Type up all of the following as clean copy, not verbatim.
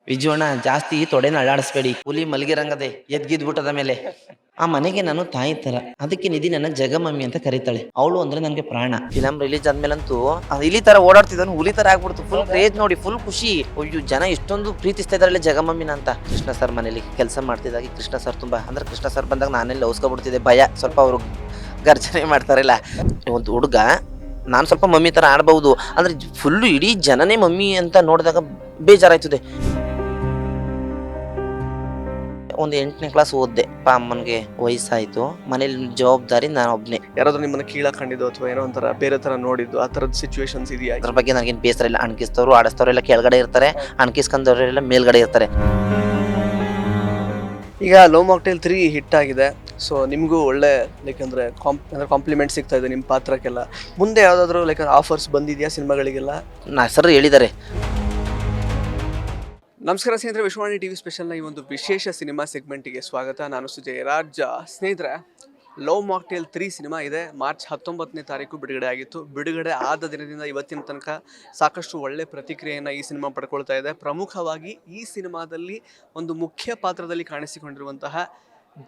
ವಿಜೋಣ ಜಾಸ್ತಿ ತೊಡೆನ ಅಳ್ಳಾಡಿಸ್ಬೇಡಿ. ಹುಲಿ ಮಲಗಿರಂಗದೆ ಎದ್ಗಿದ್ಬಿಟ್ಟದ ಮೇಲೆ. ಆ ಮನೆಗೆ ನಾನು ತಾಯಿ ತರ. ಅದಕ್ಕೆ ನಿಧಿ ನನ್ನ ಜಗಮಮ್ಮಿ ಅಂತ ಕರೀತಾಳೆ. ಅವಳು ಅಂದ್ರೆ ನನ್ಗೆ ಪ್ರಾಣ. ಫಿಲಂ ರಿಲೀಸ್ ಆದ್ಮೇಲಂತೂ ಇಲಿ ತರ ಓಡಾಡ್ತಿದ್ದನು ಹುಲಿ ತರ ಆಗ್ಬಿಡ್ತು. ಫುಲ್ ಕ್ರೇಜ್ ನೋಡಿ, ಫುಲ್ ಖುಷಿ. ಅಯ್ಯೋ, ಜನ ಇಷ್ಟೊಂದು ಪ್ರೀತಿಸ್ತಾ ಇದಾರಲ್ಲ ಜಗಮಮ್ಮಿನ ಅಂತ. ಕೃಷ್ಣ ಸರ್ ಮನೇಲಿ ಕೆಲಸ ಮಾಡ್ತಿದ್ದಾಗಿ ಕೃಷ್ಣ ಸರ್ ತುಂಬಾ ಅಂದ್ರೆ ಕೃಷ್ಣ ಸರ್ ಬಂದಾಗ ನಾನೆಲ್ಲ ಲೌಸ್ಕೊಬಿಡ್ತಿದ್ದೆ. ಭಯ ಸ್ವಲ್ಪ, ಅವರು ಗರ್ಜನೆ ಮಾಡ್ತಾರಲ್ಲ. ಒಂದು ಹುಡುಗ ನಾನು ಸ್ವಲ್ಪ ಮಮ್ಮಿ ತರ ಆಡ್ಬಹುದು ಅಂದ್ರೆ ಫುಲ್ಲು ಇಡೀ ಜನನೇ ಮಮ್ಮಿ ಅಂತ ನೋಡಿದಾಗ ಬೇಜಾರಾಯ್ತದೆ. ಒಂದು 8ನೇ ಕ್ಲಾಸ್ ಓದ್ದೆ. ಅಮ್ಮನಿಗೆ ವಯಸ್ಸಾಯ್ತು, ಮನೇಲಿ ಜವಾಬ್ದಾರಿ ನಾನು ಒಬ್ನೇ. ಯಾರಾದ್ರೂ ನಿಮ್ಮನ್ನ ಕೀಳಾಕೊಂಡಿದ್ದು ಅಥವಾ ಏನೋ ಒಂಥರ ಬೇರೆ ತರ ನೋಡಿದ್ದು ಆ ತರದ ಸಿಚುವೇಶನ್ಸ್ ಇದೆಯಾ? ಅದ್ರ ಬಗ್ಗೆ ನನಗೇನು ಬೇಸರ ಇಲ್ಲ. ಅಣಕಿಸ್ತವ್ರು ಆಡಿಸ್ತವ್ರೆಲ್ಲ ಕೆಳಗಡೆ ಇರ್ತಾರೆ, ಅಣಕಿಸ್ಕೊಂಡವ್ರೆಲ್ಲ ಮೇಲ್ಗಡೆ ಇರ್ತಾರೆ. ಈಗ ಲವ್ ಮಾಕ್ಟೇಲ್ 3 ಹಿಟ್ ಆಗಿದೆ. ಸೊ ನಿಮಗೂ ಒಳ್ಳೆ ಲೈಕ್ ಅಂದ್ರೆ ಕಾಂಪ್ಲಿಮೆಂಟ್ ಸಿಗ್ತಾ ಇದೆ ನಿಮ್ಮ ಪಾತ್ರಕ್ಕೆಲ್ಲ. ಮುಂದೆ ಯಾವ್ದಾದ್ರು ಲೈಕ್ ಆಫರ್ಸ್ ಬಂದಿದೆಯಾ ಸಿನಿಮಾಗಳಿಗೆಲ್ಲ? ಸರ್ ಹೇಳಿದ್ದಾರೆ. ನಮಸ್ಕಾರ ಸ್ನೇಹಿತರೆ, ವಿಶ್ವವಾಣಿ ಟಿವಿ ಸ್ಪೆಷಲ್ನ ಈ ಒಂದು ವಿಶೇಷ ಸಿನಿಮಾ ಸೆಗ್ಮೆಂಟಿಗೆ ಸ್ವಾಗತ. ನಾನು ಸುಜಯ್ ರಾಜ್. ಸ್ನೇಹಿತರೆ, ಲವ್ ಮಾಕ್ಟೇಲ್ 3 ಸಿನಿಮಾ ಇದೆ. ಮಾರ್ಚ್ 19ನೇ ತಾರೀಕು ಬಿಡುಗಡೆ ಆಗಿತ್ತು. ಬಿಡುಗಡೆ ಆದ ದಿನದಿಂದ ಇವತ್ತಿನ ತನಕ ಸಾಕಷ್ಟು ಒಳ್ಳೆ ಪ್ರತಿಕ್ರಿಯೆಯನ್ನು ಈ ಸಿನಿಮಾ ಪಡ್ಕೊಳ್ತಾ ಇದೆ. ಪ್ರಮುಖವಾಗಿ ಈ ಸಿನಿಮಾದಲ್ಲಿ ಒಂದು ಮುಖ್ಯ ಪಾತ್ರದಲ್ಲಿ ಕಾಣಿಸಿಕೊಂಡಿರುವಂತಹ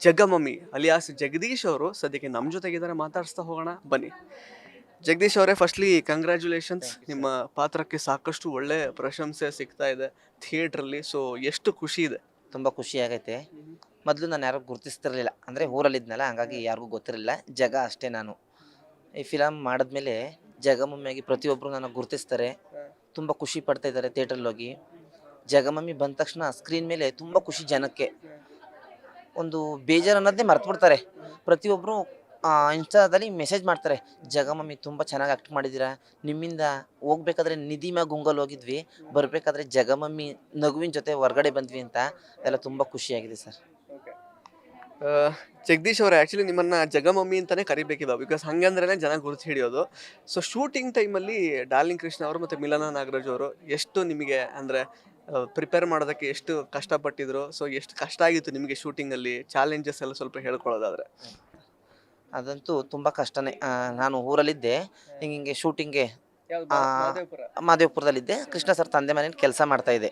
ಜಗಮಮ್ಮಿ ಅಲಿಯಾಸ್ ಜಗದೀಶ್ ಅವರು ಸದ್ಯಕ್ಕೆ ನಮ್ಮ ಜೊತೆಗಿದ್ದಾರೆ. ಮಾತಾಡಿಸ್ತಾ ಹೋಗೋಣ ಬನ್ನಿ. ಜಗದೀಶ್ ಅವರೇ, ಫಸ್ಟ್ಲಿ ಕಂಗ್ರ್ಯಾಚುಲೇಷನ್ಸ್. ನಿಮ್ಮ ಪಾತ್ರಕ್ಕೆ ಸಾಕಷ್ಟು ಒಳ್ಳೆ ಪ್ರಶಂಸೆ ಸಿಗ್ತಾ ಇದೆ ಥಿಯೇಟ್ರಲ್ಲಿ. ಸೊ ಎಷ್ಟು ಖುಷಿ ಇದೆ? ತುಂಬ ಖುಷಿ ಆಗೈತೆ. ಮೊದಲು ನಾನು ಯಾರಿಗೂ ಗುರುತಿಸ್ತಿರ್ಲಿಲ್ಲ, ಅಂದರೆ ಊರಲ್ಲಿದ್ನಲ್ಲ, ಹಂಗಾಗಿ ಯಾರಿಗೂ ಗೊತ್ತಿರಲಿಲ್ಲ. ಜಗ ಅಷ್ಟೇ ನಾನು. ಈ ಫಿಲಮ್ ಮಾಡಿದ್ಮೇಲೆ ಜಗಮಮ್ಮಿಯಾಗಿ ಪ್ರತಿಯೊಬ್ಬರು ನನಗೆ ಗುರುತಿಸ್ತಾರೆ, ತುಂಬ ಖುಷಿ ಪಡ್ತಾ ಇದ್ದಾರೆ. ಥಿಯೇಟ್ರಲ್ಲಿ ಹೋಗಿ ಜಗಮಮ್ಮಿ ಬಂದ ತಕ್ಷಣ ಸ್ಕ್ರೀನ್ ಮೇಲೆ ತುಂಬ ಖುಷಿ. ಜನಕ್ಕೆ ಒಂದು ಬೇಜಾರು ಅನ್ನೋದನ್ನೇ ಮರ್ತ್ಬಿಡ್ತಾರೆ. ಪ್ರತಿಯೊಬ್ಬರು ಇನ್ಸ್ಟಾದಲ್ಲಿ ಮೆಸೇಜ್ ಮಾಡ್ತಾರೆ, ಜಗಮಮ್ಮಿ ತುಂಬ ಚೆನ್ನಾಗಿ ಆ್ಯಕ್ಟ್ ಮಾಡಿದ್ದೀರಾ, ನಿಮ್ಮಿಂದ ಹೋಗ್ಬೇಕಾದ್ರೆ ನಿಧಿ ಮ್ಯಾಗ ಗುಂಗಲ್ ಹೋಗಿದ್ವಿ, ಬರಬೇಕಾದ್ರೆ ಜಗಮಮ್ಮಿ ನಗುವಿನ ಜೊತೆ ಹೊರಗಡೆ ಬಂದ್ವಿ ಅಂತ. ಎಲ್ಲ ತುಂಬ ಖುಷಿಯಾಗಿದೆ ಸರ್. ಜಗದೀಶ್ ಅವರೇ, ಆ್ಯಕ್ಚುಲಿ ನಿಮ್ಮನ್ನ ಜಗಮಮ್ಮಿ ಅಂತಾನೆ ಕರಿಬೇಕಿಲ್ಲ, ಬಿಕಾಸ್ ಹಂಗಂದ್ರೇ ಜನ ಗುರುತು ಹಿಡಿಯೋದು. ಸೊ ಶೂಟಿಂಗ್ ಟೈಮಲ್ಲಿ ಡಾರ್ಲಿಂಗ್ ಕೃಷ್ಣ ಅವರು ಮತ್ತು ಮಿಲನ ನಾಗರಾಜ್ ಅವರು ಎಷ್ಟು ನಿಮಗೆ ಅಂದರೆ ಪ್ರಿಪೇರ್ ಮಾಡೋದಕ್ಕೆ ಎಷ್ಟು ಕಷ್ಟಪಟ್ಟಿದ್ರು? ಸೊ ಎಷ್ಟು ಕಷ್ಟ ಆಗಿತ್ತು ನಿಮಗೆ ಶೂಟಿಂಗಲ್ಲಿ? ಚಾಲೆಂಜಸ್ ಎಲ್ಲ ಸ್ವಲ್ಪ ಹೇಳ್ಕೊಳ್ಳೋದಾದ್ರೆ. ಅದಂತೂ ತುಂಬ ಕಷ್ಟನೇ. ನಾನು ಊರಲ್ಲಿದ್ದೆ, ಹಿಂಗೆ ಶೂಟಿಂಗ್ಗೆ ಮಾದೇವಪುರದಲ್ಲಿದ್ದೆ. ಕೃಷ್ಣ ಸರ್ ತಂದೆ ಮನೇಲಿ ಕೆಲಸ ಮಾಡ್ತಾಯಿದ್ದೆ.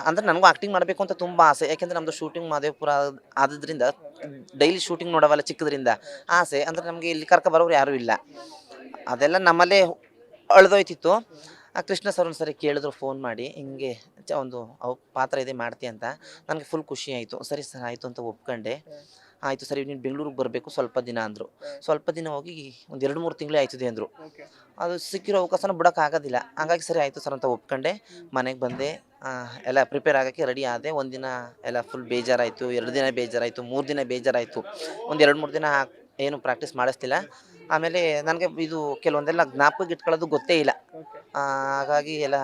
ಅಂದರೆ ನನಗೂ ಆ್ಯಕ್ಟಿಂಗ್ ಮಾಡಬೇಕು ಅಂತ ತುಂಬ ಆಸೆ. ಯಾಕೆಂದರೆ ನಮ್ಮದು ಶೂಟಿಂಗ್ ಮಾದೇವಪುರ ಆದ್ರಿಂದ ಡೈಲಿ ಶೂಟಿಂಗ್ ನೋಡೋವಲ್ಲ ಚಿಕ್ಕದ್ರಿಂದ ಆಸೆ. ಅಂದರೆ ನಮಗೆ ಇಲ್ಲಿ ಬರೋರು ಯಾರೂ ಇಲ್ಲ, ಅದೆಲ್ಲ ನಮ್ಮಲ್ಲೇ ಅಳ್ದೋಯ್ತಿತ್ತು. ಕೃಷ್ಣ ಸರ್ ಒಂದು ಸರಿ ಕೇಳಿದ್ರು ಫೋನ್ ಮಾಡಿ, ಹಿಂಗೆ ಒಂದು ಪಾತ್ರ ಇದೆ ಮಾಡ್ತೀಯ ಅಂತ. ನನಗೆ ಫುಲ್ ಖುಷಿ ಆಯಿತು. ಸರಿ ಸರ್ ಆಯಿತು ಅಂತ ಒಪ್ಕೊಂಡೆ. ಆಯಿತು ಸರಿ, ನೀನು ಬೆಂಗಳೂರಿಗೆ ಬರಬೇಕು ಸ್ವಲ್ಪ ದಿನ ಅಂದರು. ಸ್ವಲ್ಪ ದಿನ ಹೋಗಿ ಒಂದು 2-3 ತಿಂಗಳೇ ಆಯ್ತದೆ ಅಂದರು. ಅದು ಸಿಕ್ಕಿರೋ ಅವಕಾಶನ ಬಿಡೋಕ್ಕಾಗೋದಿಲ್ಲ. ಹಾಗಾಗಿ ಸರಿ ಆಯಿತು ಸರ್ ಅಂತ ಒಪ್ಕೊಂಡೆ. ಮನೆಗೆ ಬಂದೆ, ಎಲ್ಲ ಪ್ರಿಪೇರ್ ಆಗೋಕ್ಕೆ ರೆಡಿ ಆದೆ. ಒಂದಿನ ಎಲ್ಲ ಫುಲ್ ಬೇಜಾರಾಯಿತು, 2 ದಿನ ಬೇಜಾರಾಯಿತು, 3 ದಿನ ಬೇಜಾರಾಯಿತು. ಒಂದು 2-3 ದಿನ ಏನು ಪ್ರಾಕ್ಟೀಸ್ ಮಾಡಿಸ್ತಿಲ್ಲ. ಆಮೇಲೆ ನನಗೆ ಇದು ಕೆಲವೊಂದೆಲ್ಲ ಜ್ಞಾಪಕ ಇಟ್ಕೊಳ್ಳೋದು ಗೊತ್ತೇ ಇಲ್ಲ. ಹಾಗಾಗಿ ಎಲ್ಲ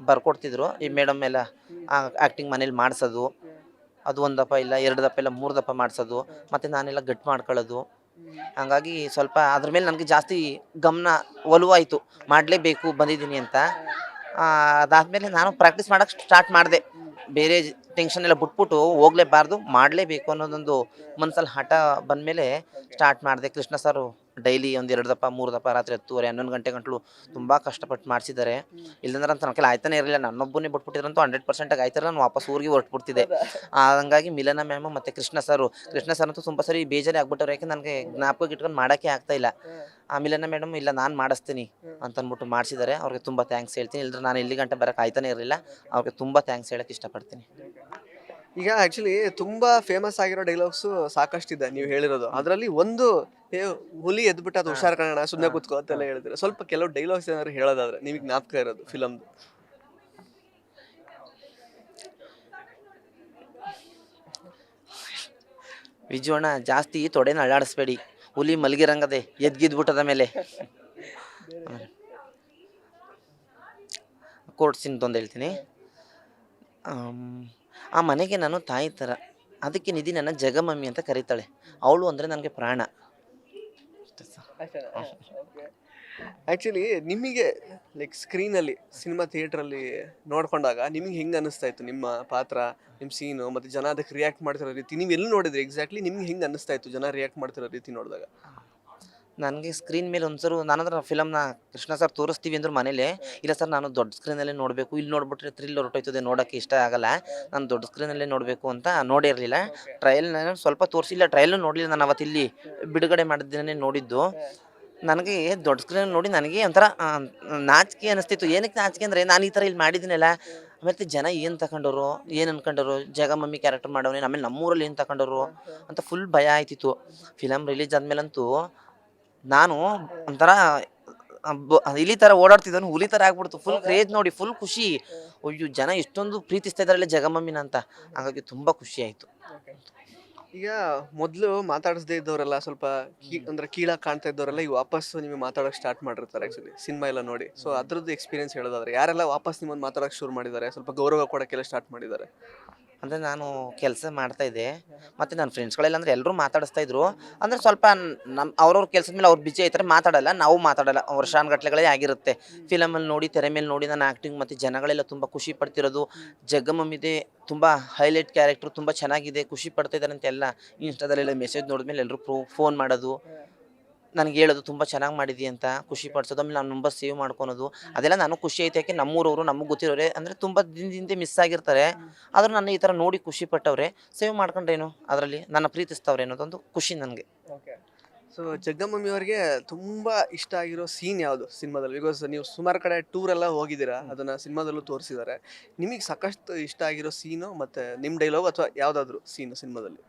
ಬರ್ಕೊಡ್ತಿದ್ರು ಈ ಮೇಡಮ್ ಎಲ್ಲ. ಆ್ಯಕ್ಟಿಂಗ್ ಮನೇಲಿ ಮಾಡಿಸೋದು, ಅದು 1 ದಪ್ಪ ಇಲ್ಲ 2 ದಪ್ಪ ಇಲ್ಲ 3 ದಪ್ಪ ಮಾಡಿಸೋದು, ಮತ್ತು ನಾನೆಲ್ಲ ಗಟ್ಟು ಮಾಡ್ಕೊಳ್ಳೋದು. ಹಂಗಾಗಿ ಸ್ವಲ್ಪ ಅದ್ರ ಮೇಲೆ ನನಗೆ ಜಾಸ್ತಿ ಗಮನ ಒಲವಾಯಿತು. ಮಾಡಲೇಬೇಕು ಬಂದಿದ್ದೀನಿ ಅಂತ. ಅದಾದಮೇಲೆ ನಾನು ಪ್ರಾಕ್ಟೀಸ್ ಮಾಡೋಕ್ಕೆ ಸ್ಟಾರ್ಟ್ ಮಾಡಿದೆ. ಬೇರೆ ಟೆನ್ಷನ್ ಎಲ್ಲ ಬಿಟ್ಬಿಟ್ಟು ಹೋಗಲೇಬಾರ್ದು, ಮಾಡಲೇಬೇಕು ಅನ್ನೋದೊಂದು ಮನಸ್ಸಲ್ಲಿ ಹಠ ಬಂದಮೇಲೆ ಸ್ಟಾರ್ಟ್ ಮಾಡಿದೆ. ಕೃಷ್ಣ ಸರು ಡೈಲಿ ಒಂದು 2 ದಪ್ಪ 3 ದಪ್ಪ ರಾತ್ರಿ 10:30 11 ಗಂಟೆ ಗಂಟಲು ತುಂಬ ಕಷ್ಟಪಟ್ಟು ಮಾಡಿಸಿದ್ದಾರೆ. ಇಲ್ಲಂದ್ರೆ ಅಂತ ನನಗೆಲ್ಲ ಆಯ್ತಾನೆ ಇರಲಿಲ್ಲ. ನನ್ನೊಬ್ಬನೇ ಬಿಟ್ಬಿಟ್ಟಿದ್ರಂತೂ 100% ಆಯ್ತಾರೆ, ನಾನು ವಾಪಸ್ ಊರಿಗೆ ಹೊರಟ್ಬಿಡ್ತಿದ್ದೆ. ಹಂಗಾಗಿ ಮಿಲನ ಮ್ಯಾಮು ಮತ್ತು ಕೃಷ್ಣ ಸರ್ ಅಂತೂ ತುಂಬ ಸರಿ ಬೇಜಾರೇ ಆಗ್ಬಿಟ್ಟವ್ರು. ಯಾಕೆ ನನಗೆ ಜ್ಞಾಪಕ ಇಟ್ಕೊಂಡು ಮಾಡೋಕ್ಕೆ ಆಗ್ತಾಯಿಲ್ಲ. ಮಿಲನ ಮೇಡಮ್ ಇಲ್ಲ ನಾನು ಮಾಡಿಸ್ತೀನಿ ಅಂತಂದ್ಬಿಟ್ಟು ಮಾಡಿಸಿದ್ದಾರೆ. ಅವ್ರಿಗೆ ತುಂಬ ಥ್ಯಾಂಕ್ಸ್ ಹೇಳ್ತೀನಿ. ಇಲ್ಲದ್ರೆ ನಾನು ಇಲ್ಲಿ ಗಂಟೆ ಬರೋಕ್ಕೆ ಆಯ್ತಾನೆ ಇರಲಿಲ್ಲ. ಅವ್ರಿಗೆ ತುಂಬ ಥ್ಯಾಂಕ್ಸ್ ಹೇಳೋಕ್ಕೆ ಇಷ್ಟಪಡ್ತೀನಿ. ಈಗ ಆ್ಯಕ್ಚುಲಿ ತುಂಬ ಫೇಮಸ್ ಆಗಿರೋ ಡೈಲಾಗ್ಸು ಸಾಕಷ್ಟಿದೆ ನೀವು ಹೇಳಿರೋದು. ಅದರಲ್ಲಿ ಒಂದು ಹುಲಿ ಎದ್ಬಿಟ್ಟು ಅದು ಹುಷಾರ್ ಕನ್ನಡ ಸುಮ್ಮನೆ ಕೂತ್ಕೋ ಅಂತೆಲ್ಲ ಹೇಳಿದ್ರೆ, ಸ್ವಲ್ಪ ಕೆಲವು ಡೈಲಾಗ್ಸ್ ಏನಾದ್ರು ಹೇಳೋದಾದ್ರೆ ನಿಮಗೆ ಜ್ಞಾಪಕ ಇರೋದು ಫಿಲಮ್ದು? ವಿಜೋಣ ಜಾಸ್ತಿ ತೊಡೆನ ಅಳ್ಳಾಡಿಸ್ಬೇಡಿ, ಹುಲಿ ಮಲಗಿರಂಗದೆ ಎದ್ಗಿದ್ಬಿಟ್ಟದ ಮೇಲೆ. ಕೋರ್ಟ್ ಸೀನ್ದೊಂದು ಹೇಳ್ತೀನಿ. ಆ ಮನೆಗೆ ನಾನು ತಾಯಿ ಥರ. ಅದಕ್ಕೆ ನಿಧಿ ನನ್ನ ಜಗಮಮ್ಮಿ ಅಂತ ಕರೀತಾಳೆ. ಅವಳು ಅಂದರೆ ನನಗೆ ಪ್ರಾಣ. ಆ್ಯಕ್ಚುಲಿ ನಿಮಗೆ ಲೈಕ್ ಸ್ಕ್ರೀನಲ್ಲಿ ಸಿನಿಮಾ ಥಿಯೇಟ್ರಲ್ಲಿ ನೋಡ್ಕೊಂಡಾಗ ನಿಮಗೆ ಹೆಂಗೆ ಅನ್ನಿಸ್ತಾ ಇತ್ತು ನಿಮ್ಮ ಪಾತ್ರ, ನಿಮ್ಮ ಸೀನು, ಮತ್ತು ಜನ ಅದಕ್ಕೆ ರಿಯಾಕ್ಟ್ ಮಾಡ್ತಿರೋ ರೀತಿ? ನೀವು ಎಲ್ಲಿ ನೋಡಿದ್ರಿ ಎಕ್ಸಾಕ್ಟ್ಲಿ? ನಿಮ್ಗೆ ಹೆಂಗೆ ಅನ್ನಿಸ್ತಾ ಇತ್ತು ಜನ ರಿಯಾಕ್ಟ್ ಮಾಡ್ತಿರೋ ರೀತಿ ನೋಡಿದಾಗ? ನನಗೆ ಸ್ಕ್ರೀನ್ ಮೇಲೆ ಒಂದ್ಸರು ನಾನಂದ್ರೆ ಫಿಲಮ್ನ ಕೃಷ್ಣ ಸರ್ ತೋರಿಸ್ತೀವಿ ಅಂದ್ರು ಮನೇಲಿ ಇಲ್ಲ ಸರ್ ನಾನು ದೊಡ್ಡ ಸ್ಕ್ರೀನಲ್ಲೇ ನೋಡಬೇಕು, ಇಲ್ಲಿ ನೋಡ್ಬಿಟ್ರೆ ಥ್ರಿಲ್ ಹೊರಟೋಯ್ತದೆ, ನೋಡೋಕ್ಕೆ ಇಷ್ಟ ಆಗಲ್ಲ, ನಾನು ದೊಡ್ಡ ಸ್ಕ್ರೀನಲ್ಲೇ ನೋಡಬೇಕು ಅಂತ ನೋಡಿರಲಿಲ್ಲ. ಟ್ರಯಲ್ ನಾನು ಸ್ವಲ್ಪ ತೋರಿಸಿಲ್ಲ, ಟ್ರಯಲ್ಲು ನೋಡಲಿಲ್ಲ, ನಾನು ಅವತ್ತು ಇಲ್ಲಿ ಬಿಡುಗಡೆ ಮಾಡಿದ ದಿನನೇ ನೋಡಿದ್ದು. ನನಗೆ ದೊಡ್ಡ ಸ್ಕ್ರೀನ್ ನೋಡಿ ನನಗೆ ಒಂಥರ ನಾಚಿಕೆ ಅನಿಸ್ತಿತ್ತು. ಏನಕ್ಕೆ ನಾಚಿಕೆ ಅಂದರೆ ನಾನು ಈ ಥರ ಇಲ್ಲಿ ಮಾಡಿದ್ದೀನಲ್ಲ, ಮತ್ತು ಜನ ಏನು ತಗೊಂಡರು, ಏನು ಅನ್ಕೊಂಡರು, ಜಗಮಮ್ಮಿ ಕ್ಯಾರೆಕ್ಟರ್ ಮಾಡೋನೆ, ಆಮೇಲೆ ನಮ್ಮೂರಲ್ಲಿ ಏನು ತಗೊಂಡರು ಅಂತ ಫುಲ್ ಭಯ ಆಯ್ತಿತ್ತು. ಫಿಲಮ್ ರಿಲೀಸ್ ಆದಮೇಲಂತೂ ನಾನು ಒಂಥರ ಇಲಿ ಥರ ಓಡಾಡ್ತಿದ್ದನು, ಹುಲಿ ಥರ ಆಗ್ಬಿಡ್ತು. ಫುಲ್ ಕ್ರೇಜ್ ನೋಡಿ, ಫುಲ್ ಖುಷಿ. ಅಯ್ಯೋ ಜನ ಇಷ್ಟೊಂದು ಪ್ರೀತಿಸ್ತಾ ಇದ್ದಾರಲ್ಲ ಜಗಮಮ್ಮಿನ ಅಂತ, ಹಾಗಾಗಿ ತುಂಬ ಖುಷಿ ಆಯಿತು. ಈಗ ಮೊದಲು ಮಾತಾಡಿಸದೇ ಇದ್ದವರೆಲ್ಲ ಸ್ವಲ್ಪ ಅಂದ್ರೆ ಕೀಳಾಗಿ ಕಾಣ್ತಾ ಇದ್ದವರೆಲ್ಲ ಈಗ ವಾಪಸ್ಸು ನಿಮಗೆ ಮಾತಾಡೋಕೆ ಸ್ಟಾರ್ಟ್ ಮಾಡಿರ್ತಾರೆ ಆ್ಯಕ್ಚುಲಿ ಸಿನಿಮಾ ಎಲ್ಲ ನೋಡಿ. ಸೊ ಅದ್ರದ್ದು ಎಕ್ಸ್ಪೀರಿಯನ್ಸ್ ಹೇಳೋದಾದ್ರೆ ಯಾರೆಲ್ಲ ವಾಪಸ್ ನಿಮ್ಮನ್ನು ಮಾತಾಡೋಕೆ ಶುರು ಮಾಡಿದ್ದಾರೆ, ಸ್ವಲ್ಪ ಗೌರವ ಕೊಡೋಕ್ಕೆಲ್ಲ ಸ್ಟಾರ್ಟ್ ಮಾಡಿದ್ದಾರೆ? ಅಂದರೆ ನಾನು ಕೆಲಸ ಮಾಡ್ತಾಯಿದ್ದೆ, ಮತ್ತು ನನ್ನ ಫ್ರೆಂಡ್ಸ್ಗಳೆಲ್ಲ ಅಂದರೆ ಎಲ್ಲರೂ ಮಾತಾಡಿಸ್ತಾಯಿದ್ರು. ಅಂದರೆ ಸ್ವಲ್ಪ ನಮ್ಮ ಅವ್ರವ್ರ ಕೆಲಸದ ಮೇಲೆ ಅವ್ರು ಬಿಜಿ ಆಯ್ತಾರೆ, ಮಾತಾಡಲ್ಲ, ನಾವು ಮಾತಾಡಲ್ಲ, ವರ್ಷಾನುಗಟ್ಲೆಗಳೇ ಆಗಿರುತ್ತೆ. ಫಿಲಮಲ್ಲಿ ನೋಡಿ, ತೆರೆ ಮೇಲೆ ನೋಡಿ ನಾನು ಆ್ಯಕ್ಟಿಂಗ್ ಮತ್ತು ಜನಗಳೆಲ್ಲ ತುಂಬ ಖುಷಿ ಪಡ್ತಿರೋದು. ಜಗ್ಗಮಮ್ಮಿದೆ ತುಂಬ ಹೈಲೈಟ್ ಕ್ಯಾರೆಕ್ಟ್ರು, ತುಂಬ ಚೆನ್ನಾಗಿದೆ, ಖುಷಿ ಪಡ್ತಾಯಿದ್ದಾರೆ ಅಂತ ಎಲ್ಲ ಇನ್ಸ್ಟಾದಲ್ಲೆಲ್ಲ ಮೆಸೇಜ್ ನೋಡಿದ್ಮೇಲೆ ಎಲ್ಲರೂ ಫೋನ್ ಮಾಡೋದು, ನನಗೆ ಹೇಳೋದು ತುಂಬ ಚೆನ್ನಾಗಿ ಮಾಡಿದಿ ಅಂತ ಖುಷಿ ಪಡಿಸೋದು. ಆಮೇಲೆ ನಾನು ನಂಬರ್ ಸೇವ್ ಮಾಡ್ಕೊಳೋದು, ಅದೆಲ್ಲ ನನಗೆ ಖುಷಿ ಐತೆ. ಯಾಕೆ ನಮ್ಮೂರವರು, ನಮಗೆ ಗೊತ್ತಿರೋರೆ, ಅಂದರೆ ತುಂಬ ದಿನದಿಂದ ಮಿಸ್ ಆಗಿರ್ತಾರೆ, ಆದರೂ ನನ್ನ ಈ ಥರ ನೋಡಿ ಖುಷಿ ಪಟ್ಟವ್ರೆ, ಸೇವ್ ಮಾಡ್ಕೊಂಡ್ರೇನು, ಅದರಲ್ಲಿ ನನ್ನ ಪ್ರೀತಿಸ್ತವ್ರೆ ಅನ್ನೋದೊಂದು ಖುಷಿ ನನಗೆ. ಸೊ ಜಗ್ಗಮಮ್ಮಿ ಅವರಿಗೆ ತುಂಬಾ ಇಷ್ಟ ಆಗಿರೋ ಸೀನ್ ಯಾವುದು ಸಿನಿಮಾದಲ್ಲಿ? ಬಿಕಾಸ್ ನೀವು ಸುಮಾರು ಕಡೆ ಟೂರ್ ಎಲ್ಲ ಹೋಗಿದ್ದೀರಾ, ಅದನ್ನ ಸಿನಿಮಾದಲ್ಲೂ ತೋರಿಸಿದ್ದಾರೆ. ನಿಮಗೆ ಸಾಕಷ್ಟು ಇಷ್ಟ ಆಗಿರೋ ಸೀನು ಮತ್ತೆ ನಿಮ್ಮ ಡೈಲಾಗ್ ಅಥವಾ ಯಾವುದಾದ್ರೂ ಸೀನು ಸಿನಿಮಾದಲ್ಲಿ?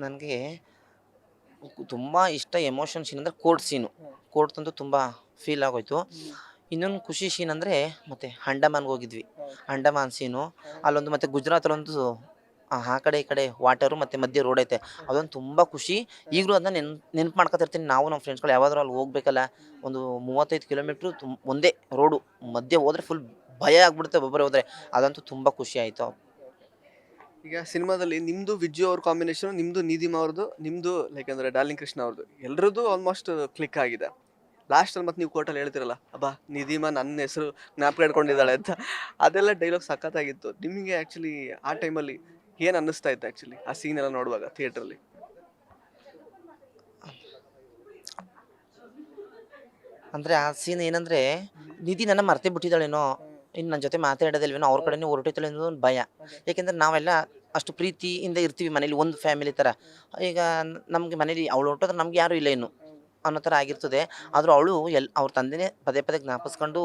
ನನಗೆ ತುಂಬ ಇಷ್ಟ ಎಮೋಷನ್ ಸೀನ್ ಅಂದರೆ ಕೋರ್ಟ್ ಸೀನು. ಕೋರ್ಟ್ದಂತೂ ತುಂಬ ಫೀಲ್ ಆಗೋಯ್ತು. ಇನ್ನೊಂದು ಖುಷಿ ಸೀನ್ ಅಂದರೆ ಮತ್ತು ಅಂಡಮಾನ್ಗೆ ಹೋಗಿದ್ವಿ, ಅಂಡಮಾನ್ ಸೀನು. ಅಲ್ಲೊಂದು ಮತ್ತು ಗುಜರಾತಲ್ಲೊಂದು ಆ ಕಡೆ ಈ ಕಡೆ ವಾಟರು ಮತ್ತು ಮಧ್ಯೆ ರೋಡ್ ಐತೆ, ಅದೊಂದು ತುಂಬ ಖುಷಿ. ಈಗಲೂ ಅದನ್ನ ನೆನ್ಪು ಮಾಡ್ಕೊತಿರ್ತೀನಿ. ನಾವು ನಮ್ಮ ಫ್ರೆಂಡ್ಸ್ಗಳು ಯಾವಾದರೂ ಅಲ್ಲಿ ಹೋಗ್ಬೇಕಲ್ಲ, ಒಂದು 35 ಕಿಲೋಮೀಟ್ರು ಒಂದೇ ರೋಡು, ಮಧ್ಯೆ ಹೋದರೆ ಫುಲ್ ಭಯ ಆಗ್ಬಿಡುತ್ತೆ ಒಬ್ಬರೇ ಹೋದರೆ. ಅದಂತೂ ತುಂಬ ಖುಷಿ ಆಯಿತು. ಈಗ ಸಿನಿಮಾದಲ್ಲಿ ನಿಮ್ದು ವಿಜ್ಜು ಅವ್ರ ಕಾಂಬಿನೇಷನ್, ನಿಮ್ದು ನಿಧಿಮಾ ಅವ್ರದ್ದು, ನಿಮ್ದು ಲೈಕ್ ಅಂದ್ರೆ ಡಾರ್ಲಿಂಗ್ ಕೃಷ್ಣ ಅವ್ರದ್ದು, ಎಲ್ಲರದ್ದು ಆಲ್ಮೋಸ್ಟ್ ಕ್ಲಿಕ್ ಆಗಿದೆ. ಲಾಸ್ಟ್ ಅಲ್ಲಿ ಮತ್ತೆ ನೀವು ಕೋರ್ಟಲ್ಲಿ ಹೇಳ್ತಿರಲ್ಲ, ಅಬ್ಬಾ ನಿಧಿಮಾ ನನ್ನ ಹೆಸರು ಜ್ಞಾಪಕ ಇಟ್ಕೊಂಡಿದ್ದಾಳೆ ಅಂತ, ಅದೆಲ್ಲ ಡೈಲಾಗ್ ಸಖತ್ತಾಗಿತ್ತು. ನಿಮಗೆ ಆ್ಯಕ್ಚುಲಿ ಆ ಟೈಮಲ್ಲಿ ಏನು ಅನ್ನಿಸ್ತಾ ಇತ್ತು ಆ್ಯಕ್ಚುಲಿ ಆ ಸೀನ್ ಎಲ್ಲ ನೋಡುವಾಗ ಥಿಯೇಟ್ರಲ್ಲಿ? ಅಂದರೆ ಆ ಸೀನ್ ಏನಂದರೆ, ನಿಧಿ ನನ್ನ ಮರ್ತೇ ಬಿಟ್ಟಿದ್ದಾಳೇನೋ, ಇನ್ನು ನನ್ನ ಜೊತೆ ಮಾತಾಡೋದಿಲ್ವೇನೋ, ಅವ್ರ ಕಡೆನೇ ಹೊರಟೋಯ್ತಾಳೆ ಅನ್ನೋದು ಒಂದು ಭಯ. ಯಾಕೆಂದರೆ ನಾವೆಲ್ಲ ಅಷ್ಟು ಪ್ರೀತಿಯಿಂದ ಇರ್ತೀವಿ ಮನೇಲಿ, ಒಂದು ಫ್ಯಾಮಿಲಿ ಥರ. ಈಗ ನಮಗೆ ಮನೇಲಿ ಅವಳು ಹೊರಟೋದ್ರೆ ನಮ್ಗೆ ಯಾರೂ ಇಲ್ಲ ಇನ್ನು ಅನ್ನೋ ಥರ ಆಗಿರ್ತದೆ. ಆದರೂ ಅವಳು ಅವ್ರ ತಂದೆನೇ ಪದೇ ಪದೇ ಜ್ಞಾಪಿಸ್ಕೊಂಡು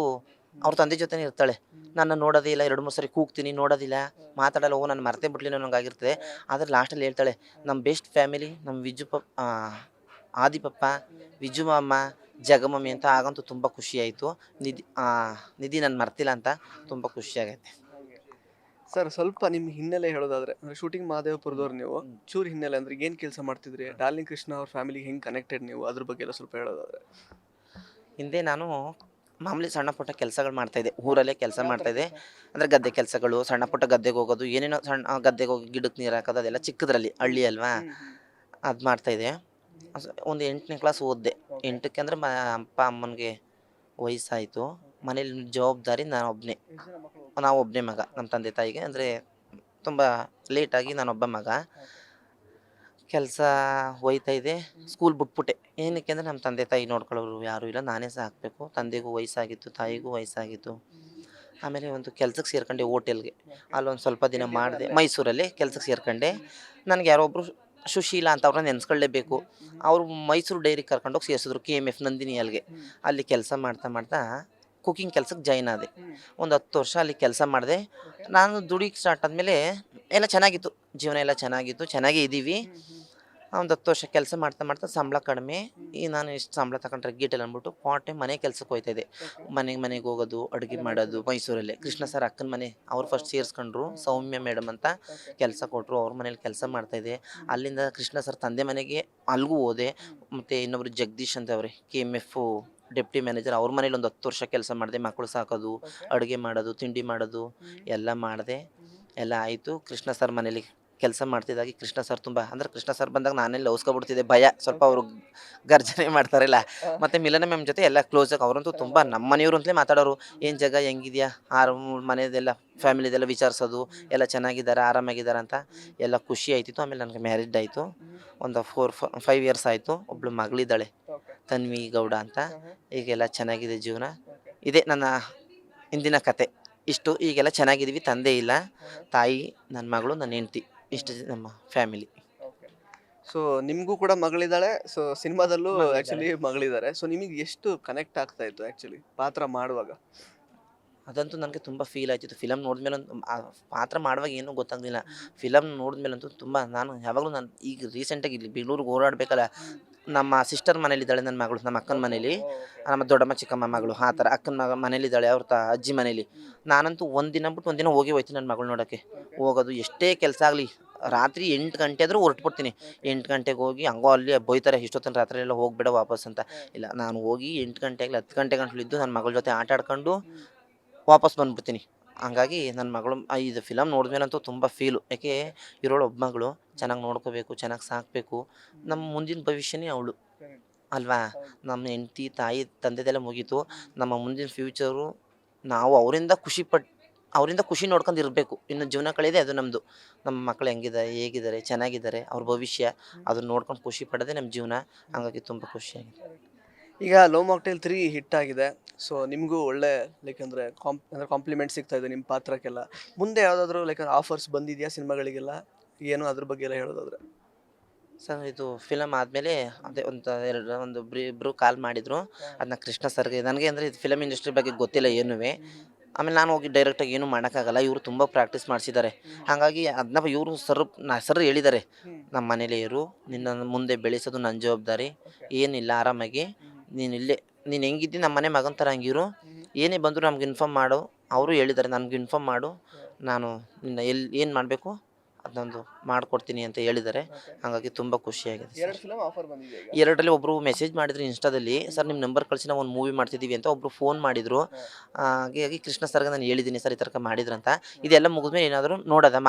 ಅವ್ರ ತಂದೆ ಜೊತೆನೇ ಇರ್ತಾಳೆ. ನನ್ನ ನೋಡೋದೇ ಇಲ್ಲ, 2-3 ಸರಿ ಕೂಗ್ತೀನಿ, ನೋಡೋದಿಲ್ಲ, ಮಾತಾಡಲ್ಲ, ಓ ನಾನು ಮರ್ತೇ ಬಿಡ್ಲಿಲ್ಲ ಅನ್ನೋಂಗಾಗಿರ್ತದೆ. ಆದರೆ ಲಾಸ್ಟಲ್ಲಿ ಹೇಳ್ತಾಳೆ, ನಮ್ಮ ಬೆಸ್ಟ್ ಫ್ಯಾಮಿಲಿ ನಮ್ಮ ವಿಜು ಆದಿ ಪಪ್ಪ, ವಿಜು ಮಾಮ, ಜಗಮಮ್ಮಿ ಅಂತ. ಆಗಂತೂ ತುಂಬ ಖುಷಿ ಆಯಿತು. ನಿಧಿ ನಾನು ಮರ್ತಿಲ್ಲ ಅಂತ ತುಂಬ ಖುಷಿಯಾಗೈತೆ. ಸರ್ ಸ್ವಲ್ಪ ನಿಮ್ಮ ಹಿನ್ನೆಲೆ ಹೇಳೋದಾದ್ರೆ, ಅಂದ್ರೆ ಶೂಟಿಂಗ್ ಮಹದೇವಪುರದವ್ರು ನೀವು, ಚೂರು ಹಿನ್ನೆಲೆ ಅಂದ್ರೆ ಏನು ಕೆಲಸ ಮಾಡ್ತಿದ್ರಿ, ಡಾರ್ಲಿಂಗ್ ಕೃಷ್ಣ ಅವ್ರ ಫ್ಯಾಮಿಲಿಗೆ ಹೆಂಗೆ ಕನೆಕ್ಟೆಡ್ ನೀವು, ಅದ್ರ ಬಗ್ಗೆ ಎಲ್ಲ ಸ್ವಲ್ಪ ಹೇಳೋದಾದ್ರೆ? ಹಿಂದೆ ನಾನು ಮಾಮೂಲಿ ಸಣ್ಣ ಪುಟ್ಟ ಕೆಲಸಗಳು ಮಾಡ್ತಾಯಿದ್ದೆ, ಊರಲ್ಲೇ ಕೆಲಸ ಮಾಡ್ತಾಯಿದ್ದೆ. ಅಂದರೆ ಗದ್ದೆ ಕೆಲಸಗಳು, ಸಣ್ಣ ಪುಟ್ಟ ಗದ್ದೆಗೆ ಹೋಗೋದು, ಏನೇನೋ ಸಣ್ಣ ಗದ್ದೆಗೆ ಹೋಗಿ ಗಿಡಕ್ಕೆ ನೀರು ಹಾಕೋದು, ಅದೆಲ್ಲ ಚಿಕ್ಕದ್ರಲ್ಲಿ, ಹಳ್ಳಿ ಅಲ್ವಾ, ಅದು ಮಾಡ್ತಾಯಿದ್ದೆ. ಒಂದು 8ನೇ ಕ್ಲಾಸ್ ಓದಿದೆ. 8ಕ್ಕೆ ಅಂದರೆ ಅಪ್ಪ ಅಮ್ಮನಿಗೆ ವಯಸ್ಸಾಯಿತು, ಮನೇಲಿ ಜವಾಬ್ದಾರಿ ನಾವು ಒಬ್ಬನೇ ಮಗ. ನಮ್ಮ ತಂದೆ ತಾಯಿಗೆ ಅಂದರೆ ತುಂಬ ಲೇಟಾಗಿ ನಾನೊಬ್ಬ ಮಗ. ಕೆಲಸ ಹೋಯ್ತಾಯಿದೆ, ಸ್ಕೂಲ್ ಬಿಟ್ಬಿಟ್ಟೆ. ಏನಕ್ಕೆ ಅಂದರೆ ನಮ್ಮ ತಂದೆ ತಾಯಿ ನೋಡ್ಕೊಳ್ಳೋರು ಯಾರೂ ಇಲ್ಲ, ನಾನೇ ಸಾಕಬೇಕು. ತಂದೆಗೂ ವಯಸ್ಸಾಗಿತ್ತು, ತಾಯಿಗೂ ವಯಸ್ಸಾಗಿತ್ತು. ಆಮೇಲೆ ಒಂದು ಕೆಲ್ಸಕ್ಕೆ ಸೇರ್ಕೊಂಡೆ ಹೋಟೆಲ್ಗೆ. ಅಲ್ಲೊಂದು ಸ್ವಲ್ಪ ದಿನ ಮಾಡಿದೆ, ಮೈಸೂರಲ್ಲಿ ಕೆಲ್ಸಕ್ಕೆ ಸೇರ್ಕೊಂಡೆ. ನನಗೆ ಯಾರೋ ಒಬ್ಬರು ಸುಶೀಲಾ ಅಂತ, ಅವ್ರನ್ನ ನೆನೆಸ್ಕೊಳ್ಳೇಬೇಕು. ಅವರು ಮೈಸೂರು ಡೈರಿಗೆ ಕರ್ಕೊಂಡೋಗಿ ಸೇರಿಸಿದ್ರು, KMF ನಂದಿನಿ ಅಲ್ಲಿಗೆ. ಅಲ್ಲಿ ಕೆಲಸ ಮಾಡ್ತಾ ಕುಕಿಂಗ್ ಕೆಲಸಕ್ಕೆ ಜಾಯ್ನ್ ಆದೆ. ಒಂದು 10 ವರ್ಷ ಅಲ್ಲಿ ಕೆಲಸ ಮಾಡಿದೆ. ನಾನು ದುಡಿಗೆ ಸ್ಟಾರ್ಟ್ ಆದಮೇಲೆ ಎಲ್ಲ ಚೆನ್ನಾಗಿತ್ತು, ಜೀವನ ಎಲ್ಲ ಚೆನ್ನಾಗಿತ್ತು, ಚೆನ್ನಾಗೇ ಇದ್ದೀವಿ. ಒಂದು 10 ವರ್ಷ ಕೆಲಸ ಮಾಡ್ತಾ ಸಂಬಳ ಕಡಿಮೆ. ನಾನು ಎಷ್ಟು ಸಂಬಳ ತಗೊಂಡ್ರೆ ಗೀಟಲ್ಲಿ ಅಂದ್ಬಿಟ್ಟು ಪಾರ್ಟ್ ಟೈಮ್ ಮನೆ ಕೆಲಸಕ್ಕೆ ಹೋಗ್ತಾಯಿದ್ದೆ. ಮನೆಗೆ ಹೋಗೋದು, ಅಡುಗೆ ಮಾಡೋದು. ಮೈಸೂರಲ್ಲೇ ಕೃಷ್ಣ ಸರ್ ಅಕ್ಕನ ಮನೆ, ಅವ್ರು ಫಸ್ಟ್ ಸೇರಿಸ್ಕೊಂಡ್ರು, ಸೌಮ್ಯ ಮೇಡಮ್ ಅಂತ ಕೆಲಸ ಕೊಟ್ಟರು, ಅವ್ರ ಮನೇಲಿ ಕೆಲಸ ಮಾಡ್ತಾಯಿದ್ದೆ. ಅಲ್ಲಿಂದ ಕೃಷ್ಣ ಸರ್ ತಂದೆ ಮನೆಗೆ ಅಲ್ಲಿಗೂ ಹೋದೆ. ಮತ್ತು ಇನ್ನೊಬ್ರು ಜಗದೀಶ್ ಅಂತ ಅವರೇ, KMF ಡೆಪ್ಟಿ ಮ್ಯಾನೇಜರ್, ಅವ್ರ ಮನೇಲಿ ಒಂದು 10 ವರ್ಷ ಕೆಲಸ ಮಾಡಿದೆ. ಮಕ್ಕಳು ಸಾಕೋದು, ಅಡುಗೆ ಮಾಡೋದು, ತಿಂಡಿ ಮಾಡೋದು ಎಲ್ಲ ಮಾಡಿದೆ. ಎಲ್ಲ ಆಯಿತು. ಕೃಷ್ಣ ಸರ್ ಮನೇಲಿ ಕೆಲಸ ಮಾಡ್ತಿದ್ದಾಗೆ ಕೃಷ್ಣ ಸರ್ ತುಂಬ, ಅಂದರೆ ಕೃಷ್ಣ ಸರ್ ಬಂದಾಗ ನಾನೆಲ್ಲ ಲೌಸ್ಕೊಬಿಡ್ತಿದ್ದೆ, ಭಯ ಸ್ವಲ್ಪ, ಅವರು ಗರ್ಜನೆ ಮಾಡ್ತಾರಲ್ಲ. ಮತ್ತು ಮಿಲನ ಮ್ಯಾಮ್ ಜೊತೆ ಎಲ್ಲ ಕ್ಲೋಸಾಗಿ, ಅವರಂತೂ ತುಂಬ ನಮ್ಮ ಮನೆಯವರು ಅಂತಲೇ ಮಾತಾಡೋರು. ಏನು ಜಗ ಹೆಂಗಿದೆಯಾ, ಮನೆಯದೆಲ್ಲ ಫ್ಯಾಮಿಲಿದೆಲ್ಲ ವಿಚಾರಿಸೋದು, ಎಲ್ಲ ಚೆನ್ನಾಗಿದ್ದಾರೆ, ಆರಾಮಾಗಿದ್ದಾರೆ ಅಂತ. ಎಲ್ಲ ಖುಷಿ ಆಯ್ತಿತ್ತು. ಆಮೇಲೆ ನನಗೆ ಮ್ಯಾರೇಜ್ ಆಯಿತು. ಒಂದು 4-5 ಇಯರ್ಸ್ ಆಯಿತು. ಒಬ್ಬಳು ಮಗಳಿದ್ದಾಳೆ, ತನ್ವಿ ಗೌಡ ಅಂತ. ಈಗೆಲ್ಲ ಚೆನ್ನಾಗಿದೆ ಜೀವನ. ಇದೇ ನನ್ನ ಇಂದಿನ ಕತೆ. ಇಷ್ಟು ಈಗೆಲ್ಲ ಚೆನ್ನಾಗಿದ್ದೀವಿ. ತಂದೆ ಇಲ್ಲ, ತಾಯಿ, ನನ್ನ ಮಗಳು, ನನ್ನ ಹೆಂಡತಿ, ಇಷ್ಟು ನಮ್ಮ ಫ್ಯಾಮಿಲಿ. ಸೊ ನಿಮಗೂ ಕೂಡ ಮಗಳಿದ್ದಾಳೆ, ಸೊ ಸಿನಿಮಾದಲ್ಲೂ ಮಗಳಿದ್ದಾಳೆ. ಆ್ಯಕ್ಚುಲಿ ಮಗಳಿದ್ದಾರೆ. ಸೊ ನಿಮಗೆ ಎಷ್ಟು ಕನೆಕ್ಟ್ ಆಗ್ತಾ ಇತ್ತು ಆ್ಯಕ್ಚುಲಿ ಪಾತ್ರ ಮಾಡುವಾಗ? ಅದಂತೂ ನನಗೆ ತುಂಬ ಫೀಲ್ ಆಯ್ತಿತ್ತು. ಫಿಲಮ್ ನೋಡಿದ್ಮೇಲೆ ಆ ಪಾತ್ರ ಮಾಡುವಾಗ ಏನೂ ಗೊತ್ತಾಗಲಿಲ್ಲ. ಫಿಲಮ್ ನೋಡಿದ್ಮೇಲಂತೂ ತುಂಬ ನಾನು ಯಾವಾಗಲೂ ನಾನು ಈಗ ರೀಸೆಂಟಾಗಿ ಇಲ್ಲಿ ಬೆಂಗಳೂರಿಗೆ ಓಡಾಡಬೇಕಲ್ಲ, ನಮ್ಮ ಸಿಸ್ಟರ್ ಮನೇಲಿದ್ದಾಳೆ ನನ್ನ ಮಗಳು, ನಮ್ಮ ಅಕ್ಕನ ಮನೇಲಿ, ನಮ್ಮ ದೊಡ್ಡಮ್ಮ ಚಿಕ್ಕಮ್ಮ ಮಗಳು ಆ ಥರ ಅಕ್ಕನ ಮನೇಲಿದ್ದಾಳೆ, ಅವ್ರ ಅಜ್ಜಿ ಮನೇಲಿ. ನಾನಂತೂ ಒಂದಿನ ಬಿಟ್ಟು ಒಂದಿನ ಹೋಗಿ ಹೋಯ್ತೀನಿ ನನ್ನ ಮಗಳು ನೋಡೋಕ್ಕೆ. ಹೋಗೋದು ಎಷ್ಟೇ ಕೆಲಸ ಆಗಲಿ, ರಾತ್ರಿ 8 ಗಂಟೆ ಆದರೂ ಹೊರಟ್ಬಿಡ್ತೀನಿ. 8 ಗಂಟೆಗೆ ಹೋಗಿ ಹಂಗೋ ಅಲ್ಲಿ ಬೈತಾರೆ, ಇಷ್ಟೊತ್ತನ ರಾತ್ರಿ ಎಲ್ಲ ಹೋಗ್ಬೇಡ ವಾಪಸ್ ಅಂತ. ಇಲ್ಲ, ನಾನು ಹೋಗಿ 8 ಗಂಟೆಗೆ 10 ಗಂಟೆ ಗಂಟಲಿದ್ದು ನನ್ನ ಮಗಳ ಜೊತೆ ಆಟ ಆಡ್ಕೊಂಡು ವಾಪಸ್ ಬಂದ್ಬಿಡ್ತೀನಿ. ಹಂಗಾಗಿ ನನ್ನ ಮಗಳು ಇದು ಫಿಲಮ್ ನೋಡಿದ್ಮೇಲಂತೂ ತುಂಬ ಫೀಲು. ಯಾಕೆ ಇರೋಳು ಒಬ್ಬ ಮಗಳು, ಚೆನ್ನಾಗಿ ನೋಡ್ಕೋಬೇಕು, ಚೆನ್ನಾಗಿ ಸಾಕಬೇಕು. ನಮ್ಮ ಮುಂದಿನ ಭವಿಷ್ಯನೇ ಅವಳು ಅಲ್ವಾ. ನಮ್ಮ ಹೆಂಡತಿ ತಾಯಿ ತಂದೆದೆಲ್ಲ ಮುಗೀತು. ನಮ್ಮ ಮುಂದಿನ ಫ್ಯೂಚರು ನಾವು ಅವರಿಂದ ಖುಷಿ ನೋಡ್ಕೊಂಡು ಇರಬೇಕು. ಇನ್ನು ಜೀವನ ಕಳೆಯೋದೇ ಅದು ನಮ್ಮದು. ನಮ್ಮ ಮಕ್ಕಳು ಹೆಂಗಿದ್ದಾರೆ, ಹೇಗಿದ್ದಾರೆ, ಚೆನ್ನಾಗಿದ್ದಾರೆ, ಅವ್ರ ಭವಿಷ್ಯ ಅದನ್ನ ನೋಡ್ಕೊಂಡು ಖುಷಿ ಪಡೋದೇ ನಮ್ಮ ಜೀವನ. ಹಾಗಾಗಿ ತುಂಬ ಖುಷಿಯಾಗಿದೆ. ಈಗ ಲವ್ ಮಾಕ್ಟೇಲ್ 3 ಹಿಟ್ ಆಗಿದೆ. ಸೊ ನಿಮಗೂ ಒಳ್ಳೆ ಲೈಕ್ ಅಂದರೆ ಕಾಂಪ್ಲಿಮೆಂಟ್ ಸಿಗ್ತಾ ಇದೆ ನಿಮ್ಮ ಪಾತ್ರಕ್ಕೆಲ್ಲ. ಮುಂದೆ ಯಾವುದಾದ್ರೂ ಲೈಕ್ ಆಫರ್ಸ್ ಬಂದಿದೆಯಾ ಸಿನಿಮಾಗಳಿಗೆಲ್ಲ? ಏನು ಅದ್ರ ಬಗ್ಗೆ ಎಲ್ಲ ಹೇಳೋದಾದ್ರೆ? ಸರ್, ಇದು ಫಿಲಮ್ ಆದಮೇಲೆ ಅದೇ ಇಬ್ಬರು ಕಾಲ್ ಮಾಡಿದರು. ಅದನ್ನ ಕೃಷ್ಣ ಸರ್ಗೆ, ನನಗೆ ಅಂದರೆ ಇದು ಫಿಲಮ್ ಇಂಡಸ್ಟ್ರಿ ಬಗ್ಗೆ ಗೊತ್ತಿಲ್ಲ ಏನೂ. ಆಮೇಲೆ ನಾನು ಹೋಗಿ ಡೈರೆಕ್ಟಾಗಿ ಏನೂ ಮಾಡೋಕ್ಕಾಗಲ್ಲ. ಇವರು ತುಂಬ ಪ್ರಾಕ್ಟೀಸ್ ಮಾಡಿಸಿದ್ದಾರೆ. ಹಾಗಾಗಿ ಅದನ್ನ ಇವರು ಸರ್ ಹೇಳಿದ್ದಾರೆ, ನಮ್ಮ ಮನೇಲೇ ಇರು, ನಿನ್ನ ಮುಂದೆ ಬೆಳೆಸೋದು ನನ್ನ ಜವಾಬ್ದಾರಿ, ಏನಿಲ್ಲ ಆರಾಮಾಗಿ ನೀನು ಹೆಂಗಿದ್ದಿ ನಮ್ಮ ಮನೆ ಮಗನ ಥರ ಹಂಗಿರು, ಏನೇ ಬಂದರೂ ನಮ್ಗೆ ಇನ್ಫಾರ್ಮ್ ಮಾಡು. ಅವರು ಹೇಳಿದ್ದಾರೆ, ನನಗೆ ಇನ್ಫಾರ್ಮ್ ಮಾಡು, ನಾನು ನಿನ್ನ ಏನು ಮಾಡಬೇಕು ಅದನ್ನೊಂದು ಮಾಡಿಕೊಡ್ತೀನಿ ಅಂತ ಹೇಳಿದ್ದಾರೆ. ಹಾಗಾಗಿ ತುಂಬ ಖುಷಿಯಾಗಿದೆ. 2 ಫಿಲಮ್ ಆಫರ್ ಬಂದಿದೆ ಈಗ. ಎರಡರಲ್ಲಿ ಒಬ್ಬರು ಮೆಸೇಜ್ ಮಾಡಿದ್ರು ಇನ್ಸ್ಟಾದಲ್ಲಿ, ಸರ್ ನಿಮ್ಮ ನಂಬರ್ ಕಳಿಸಿ ನಾವು ಒಂದು ಮೂವಿ ಮಾಡ್ತಿದ್ದೀವಿ ಅಂತ. ಒಬ್ಬರು ಫೋನ್ ಮಾಡಿದರು. ಹಾಗಾಗಿ ಕೃಷ್ಣ ಸರ್ಗೆ ನಾನು ಹೇಳಿದ್ದೀನಿ, ಸರ್ ಈ ಥರ ಮಾಡಿದ್ರಂತ. ಇದೆಲ್ಲ ಮುಗಿದ್ಮೇಲೆ ಏನಾದರೂ